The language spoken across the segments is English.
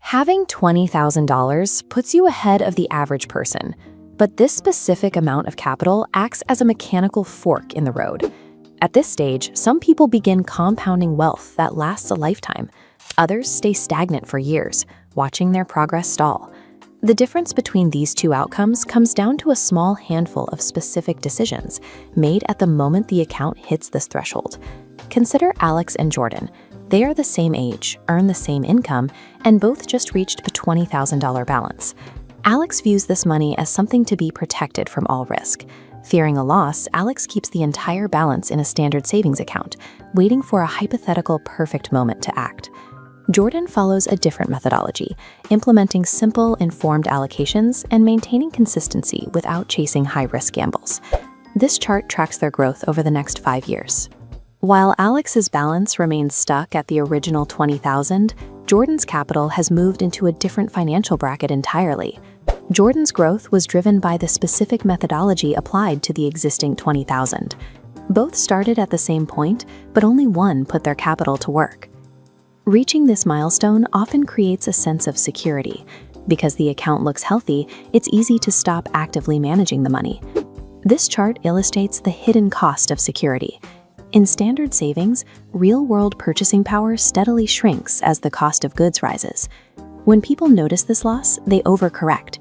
Having $20,000 puts you ahead of the average person, but this specific amount of capital acts as a mechanical fork in the road. At this stage, some people begin compounding wealth that lasts a lifetime. Others stay stagnant for years, watching their progress stall. The difference between these two outcomes comes down to a small handful of specific decisions made at the moment the account hits this threshold. Consider Alex and Jordan. They are the same age, earn the same income, and both just reached a $20,000 balance. Alex views this money as something to be protected from all risk. Fearing a loss, Alex keeps the entire balance in a standard savings account, waiting for a hypothetical perfect moment to act. Jordan follows a different methodology, implementing simple, informed allocations and maintaining consistency without chasing high-risk gambles. This chart tracks their growth over the next 5 years. While Alex's balance remains stuck at the original $20,000, Jordan's capital has moved into a different financial bracket entirely. Jordan's growth was driven by the specific methodology applied to the existing $20,000. Both started at the same point, but only one put their capital to work. Reaching this milestone often creates a sense of security. Because the account looks healthy, it's easy to stop actively managing the money. This chart illustrates the hidden cost of security. In standard savings, real-world purchasing power steadily shrinks as the cost of goods rises. When people notice this loss, they overcorrect.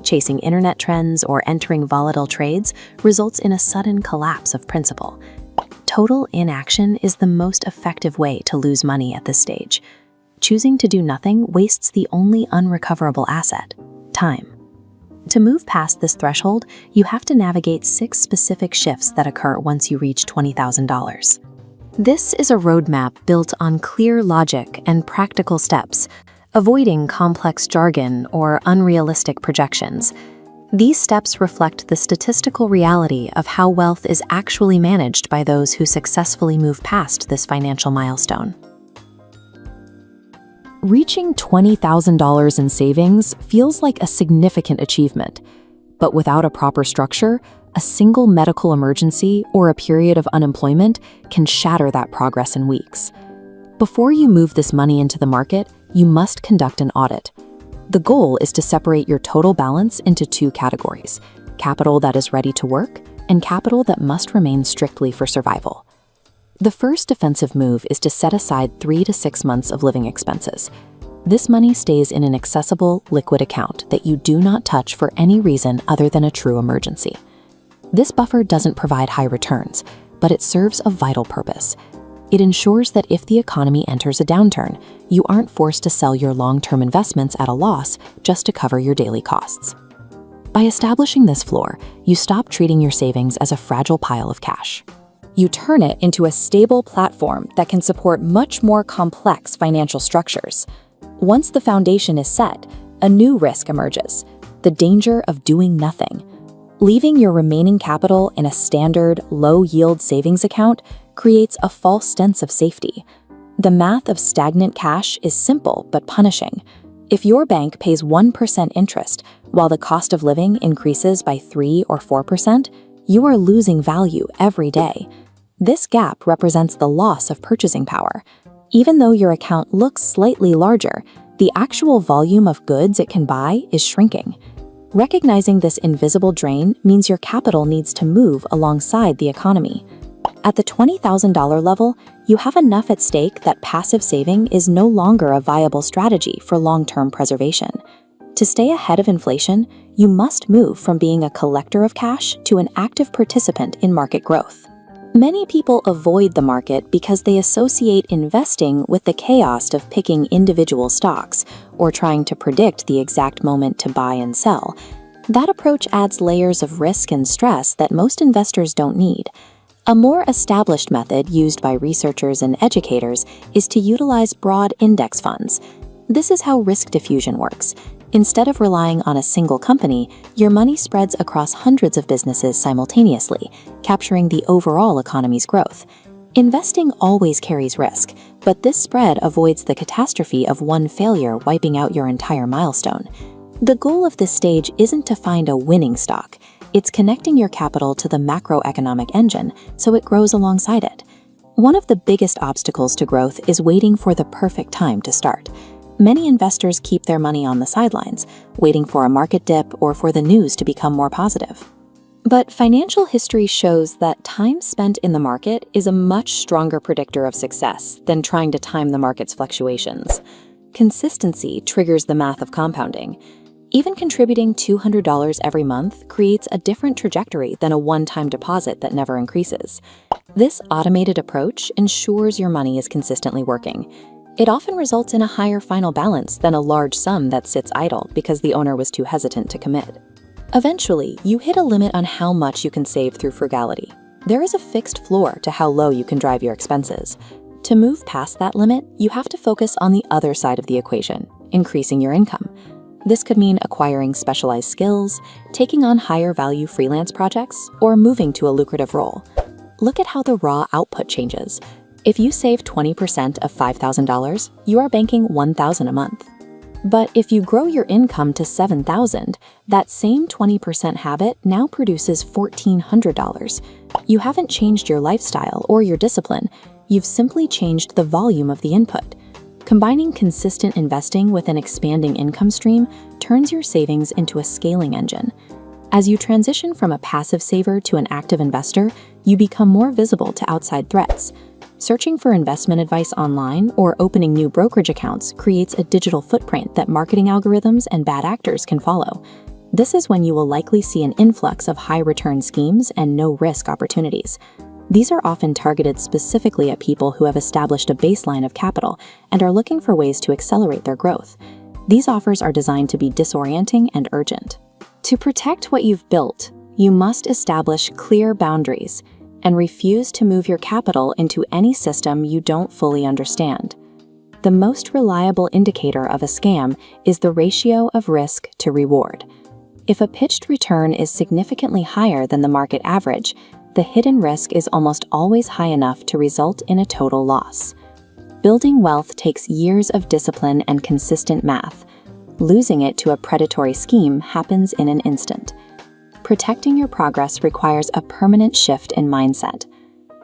Chasing internet trends or entering volatile trades results in a sudden collapse of principal. Total inaction is the most effective way to lose money at this stage. Choosing to do nothing wastes the only unrecoverable asset, time. To move past this threshold, you have to navigate 6 specific shifts that occur once you reach $20,000. This is a roadmap built on clear logic and practical steps, avoiding complex jargon or unrealistic projections. These steps reflect the statistical reality of how wealth is actually managed by those who successfully move past this financial milestone. Reaching $20,000 in savings feels like a significant achievement, but without a proper structure, a single medical emergency or a period of unemployment can shatter that progress in weeks. Before you move this money into the market, you must conduct an audit. The goal is to separate your total balance into 2 categories: capital that is ready to work and capital that must remain strictly for survival. The first defensive move is to set aside 3 to 6 months of living expenses. This money stays in an accessible, liquid account that you do not touch for any reason other than a true emergency. This buffer doesn't provide high returns, but it serves a vital purpose. It ensures that if the economy enters a downturn, you aren't forced to sell your long-term investments at a loss just to cover your daily costs. By establishing this floor, you stop treating your savings as a fragile pile of cash. You turn it into a stable platform that can support much more complex financial structures. Once the foundation is set, a new risk emerges: the danger of doing nothing. Leaving your remaining capital in a standard, low-yield savings account creates a false sense of safety. The math of stagnant cash is simple but punishing. If your bank pays 1% interest while the cost of living increases by 3 or 4%, you are losing value every day. This gap represents the loss of purchasing power. Even though your account looks slightly larger, the actual volume of goods it can buy is shrinking. Recognizing this invisible drain means your capital needs to move alongside the economy. At the $20,000 level, you have enough at stake that passive saving is no longer a viable strategy for long-term preservation. To stay ahead of inflation, you must move from being a collector of cash to an active participant in market growth. Many people avoid the market because they associate investing with the chaos of picking individual stocks or trying to predict the exact moment to buy and sell. That approach adds layers of risk and stress that most investors don't need. A more established method used by researchers and educators is to utilize broad index funds. This is how risk diffusion works. Instead of relying on a single company, your money spreads across hundreds of businesses simultaneously, capturing the overall economy's growth. Investing always carries risk, but this spread avoids the catastrophe of one failure wiping out your entire milestone. The goal of this stage isn't to find a winning stock. It's connecting your capital to the macroeconomic engine so it grows alongside it. One of the biggest obstacles to growth is waiting for the perfect time to start. Many investors keep their money on the sidelines, waiting for a market dip or for the news to become more positive. But financial history shows that time spent in the market is a much stronger predictor of success than trying to time the market's fluctuations. Consistency triggers the math of compounding. Even contributing $200 every month creates a different trajectory than a one-time deposit that never increases. This automated approach ensures your money is consistently working. It often results in a higher final balance than a large sum that sits idle because the owner was too hesitant to commit. Eventually, you hit a limit on how much you can save through frugality. There is a fixed floor to how low you can drive your expenses. To move past that limit, you have to focus on the other side of the equation, increasing your income. This could mean acquiring specialized skills, taking on higher value freelance projects, or moving to a lucrative role. Look at how the raw output changes. If you save 20% of $5,000, you are banking $1,000 a month. But if you grow your income to $7,000, that same 20% habit now produces $1,400. You haven't changed your lifestyle or your discipline, you've simply changed the volume of the input. Combining consistent investing with an expanding income stream turns your savings into a scaling engine. As you transition from a passive saver to an active investor, you become more visible to outside threats. Searching for investment advice online or opening new brokerage accounts creates a digital footprint that marketing algorithms and bad actors can follow. This is when you will likely see an influx of high-return schemes and no-risk opportunities. These are often targeted specifically at people who have established a baseline of capital and are looking for ways to accelerate their growth. These offers are designed to be disorienting and urgent. To protect what you've built, you must establish clear boundaries and refuse to move your capital into any system you don't fully understand. The most reliable indicator of a scam is the ratio of risk to reward. If a pitched return is significantly higher than the market average, the hidden risk is almost always high enough to result in a total loss. Building wealth takes years of discipline and consistent math. Losing it to a predatory scheme happens in an instant. Protecting your progress requires a permanent shift in mindset.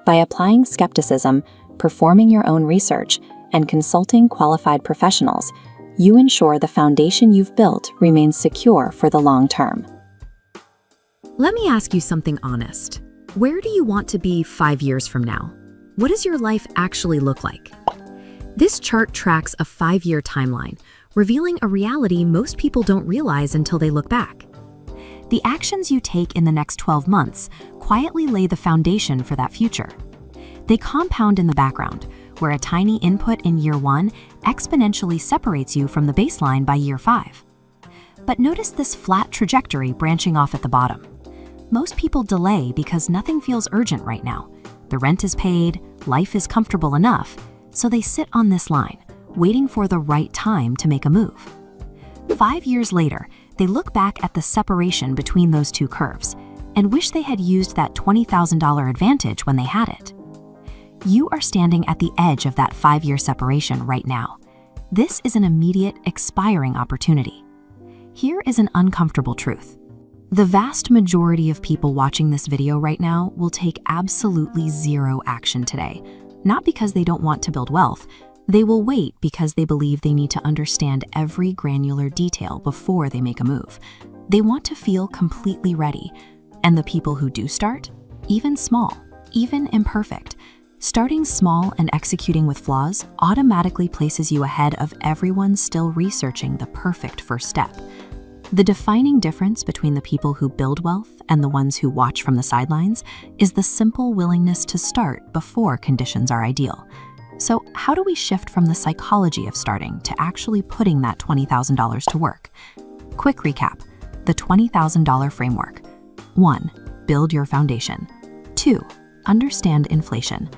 By applying skepticism, performing your own research, and consulting qualified professionals, you ensure the foundation you've built remains secure for the long term. Let me ask you something honest. Where do you want to be 5 years from now? What does your life actually look like? This chart tracks a 5-year timeline, revealing a reality most people don't realize until they look back. The actions you take in the next 12 months quietly lay the foundation for that future. They compound in the background, where a tiny input in year 1 exponentially separates you from the baseline by year 5. But notice this flat trajectory branching off at the bottom. Most people delay because nothing feels urgent right now. The rent is paid, life is comfortable enough, so they sit on this line, waiting for the right time to make a move. 5 years later, they look back at the separation between those two curves and wish they had used that $20,000 advantage when they had it. You are standing at the edge of that 5-year separation right now. This is an immediate, expiring opportunity. Here is an uncomfortable truth. The vast majority of people watching this video right now will take absolutely zero action today, not because they don't want to build wealth. They will wait because they believe they need to understand every granular detail before they make a move. They want to feel completely ready. And the people who do start, even small, even imperfect, starting small and executing with flaws automatically places you ahead of everyone still researching the perfect first step. The defining difference between the people who build wealth and the ones who watch from the sidelines is the simple willingness to start before conditions are ideal. So how do we shift from the psychology of starting to actually putting that $20,000 to work? Quick recap: the $20,000 framework. 1. Build your foundation. 2. Understand inflation.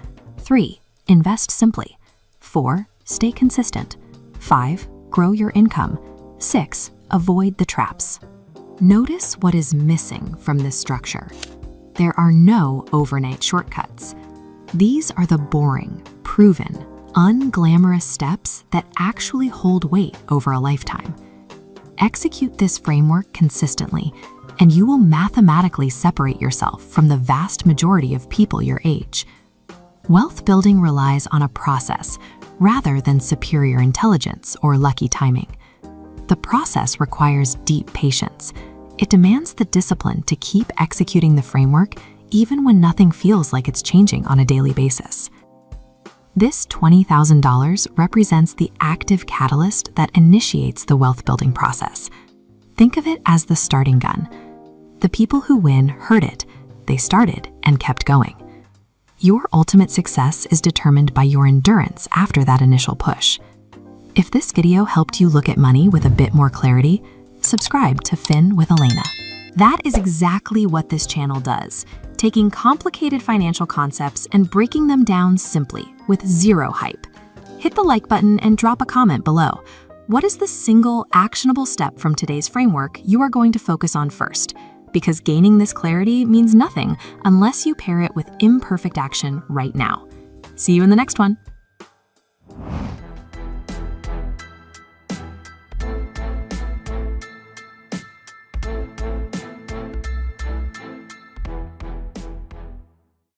3. Invest simply. 4. Stay consistent. 5. Grow your income. 6. Avoid the traps. Notice what is missing from this structure. There are no overnight shortcuts. These are the boring, proven, unglamorous steps that actually hold weight over a lifetime. Execute this framework consistently, and you will mathematically separate yourself from the vast majority of people your age. Wealth building relies on a process rather than superior intelligence or lucky timing. The process requires deep patience. It demands the discipline to keep executing the framework even when nothing feels like it's changing on a daily basis. This $20,000 represents the active catalyst that initiates the wealth building process. Think of it as the starting gun. The people who win heard it, they started and kept going. Your ultimate success is determined by your endurance after that initial push. If this video helped you look at money with a bit more clarity, subscribe to Fin with Elena. That is exactly what this channel does, taking complicated financial concepts and breaking them down simply with zero hype. Hit the like button and drop a comment below. What is the single actionable step from today's framework you are going to focus on first? Because gaining this clarity means nothing unless you pair it with imperfect action right now. See you in the next one.